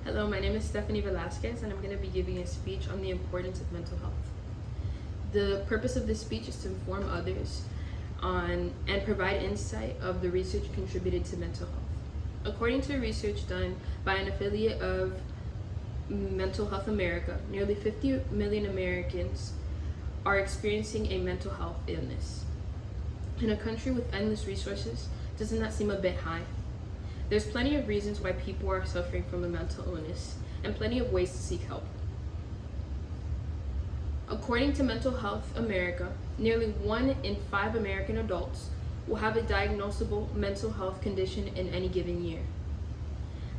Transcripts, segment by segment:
Hello, my name is Stephanie Velasquez, and I'm going to be giving a speech on the importance of mental health. The purpose of this speech is to inform others on and provide insight of the research contributed to mental health. According to research done by an affiliate of Mental Health America, nearly 50 million Americans are experiencing a mental health illness. In a country with endless resources, doesn't that seem a bit high? There's plenty of reasons why people are suffering from a mental illness and plenty of ways to seek help. According to Mental Health America, nearly 1 in 5 American adults will have a diagnosable mental health condition in any given year.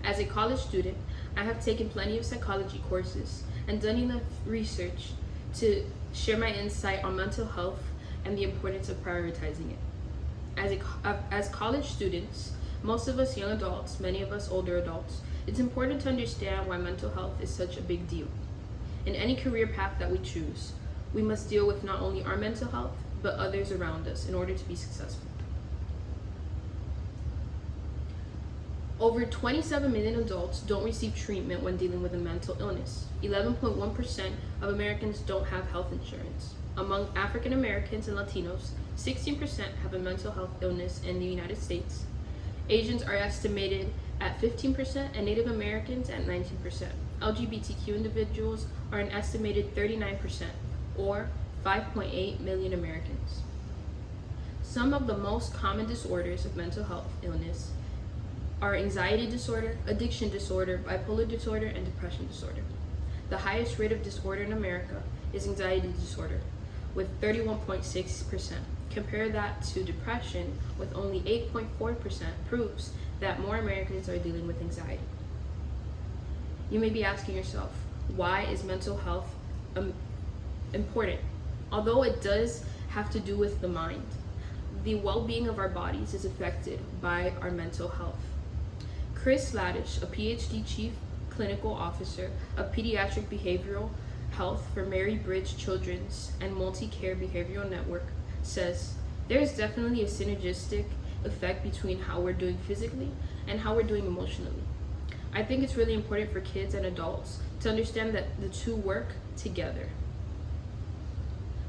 As a college student, I have taken plenty of psychology courses and done enough research to share my insight on mental health and the importance of prioritizing it. As college students, most of us young adults, many of us older adults, it's important to understand why mental health is such a big deal. In any career path that we choose, we must deal with not only our mental health, but others around us in order to be successful. Over 27 million adults don't receive treatment when dealing with a mental illness. 11.1% of Americans don't have health insurance. Among African Americans and Latinos, 16% have a mental health illness in the United States. Asians are estimated at 15% and Native Americans at 19%. LGBTQ individuals are an estimated 39%, or 5.8 million Americans. Some of the most common disorders of mental health illness are anxiety disorder, addiction disorder, bipolar disorder, and depression disorder. The highest rate of disorder in America is anxiety disorder, with 31.6%. Compare that to depression, with only 8.4%, proves that more Americans are dealing with anxiety. You may be asking yourself, why is mental health important? Although it does have to do with the mind, the well-being of our bodies is affected by our mental health. Chris Ladish, a PhD Chief Clinical Officer of Pediatric Behavioral Health for Mary Bridge Children's and Multi-Care Behavioral Network, says there is definitely a synergistic effect between how we're doing physically and how we're doing emotionally. I think it's really important for kids and adults to understand that the two work together.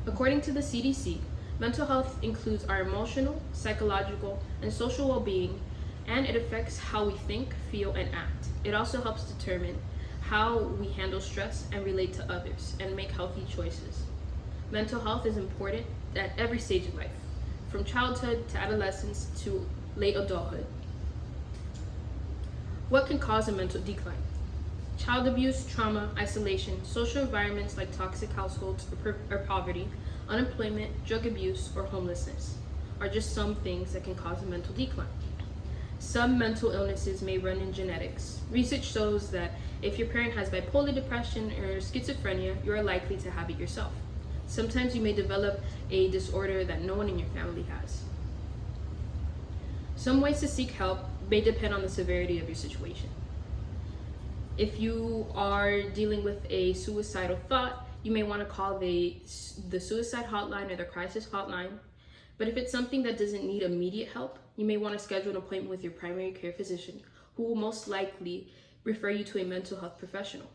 According to the CDC, mental health includes our emotional, psychological, and social well-being, and it affects how we think, feel, and act. It also helps determine how we handle stress and relate to others and make healthy choices. Mental health is important at every stage of life, from childhood to adolescence to late adulthood. What can cause a mental decline? Child abuse, trauma, isolation, social environments like toxic households or poverty, unemployment, drug abuse, or homelessness are just some things that can cause a mental decline. Some mental illnesses may run in genetics. Research shows that if your parent has bipolar depression or schizophrenia, you are likely to have it yourself. Sometimes you may develop a disorder that no one in your family has. Some ways to seek help may depend on the severity of your situation. If you are dealing with a suicidal thought, you may want to call the suicide hotline or the crisis hotline. But if it's something that doesn't need immediate help, you may want to schedule an appointment with your primary care physician, who will most likely refer you to a mental health professional.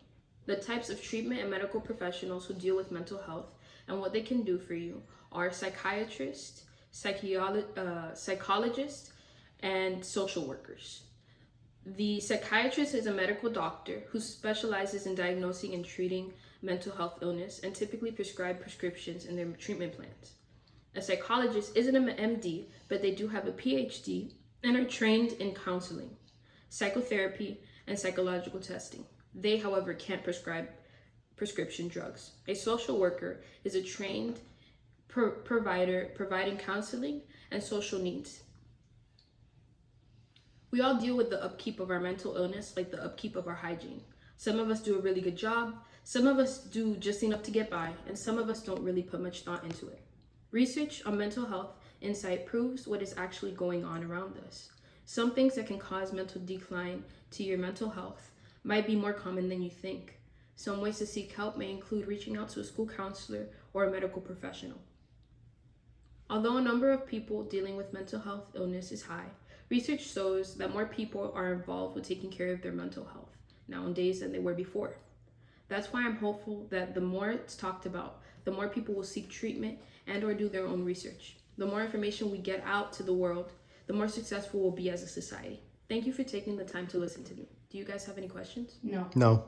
The types of treatment and medical professionals who deal with mental health and what they can do for you are psychiatrists, psychologists, and social workers. The psychiatrist is a medical doctor who specializes in diagnosing and treating mental health illness and typically prescribe prescriptions in their treatment plans. A psychologist isn't an MD, but they do have a PhD and are trained in counseling, psychotherapy, and psychological testing. They, however, can't prescribe prescription drugs. A social worker is a trained provider providing counseling and social needs. We all deal with the upkeep of our mental illness like the upkeep of our hygiene. Some of us do a really good job, some of us do just enough to get by, and some of us don't really put much thought into it. Research on mental health insight proves what is actually going on around us. Some things that can cause mental decline to your mental health might be more common than you think. Some ways to seek help may include reaching out to a school counselor or a medical professional. Although a number of people dealing with mental health illness is high, research shows that more people are involved with taking care of their mental health. nowadays than they were before. That's why I'm hopeful that the more it's talked about, the more people will seek treatment and or do their own research. The more information we get out to the world, the more successful we'll be as a society. Thank you for taking the time to listen to me. Do you guys have any questions? No. No.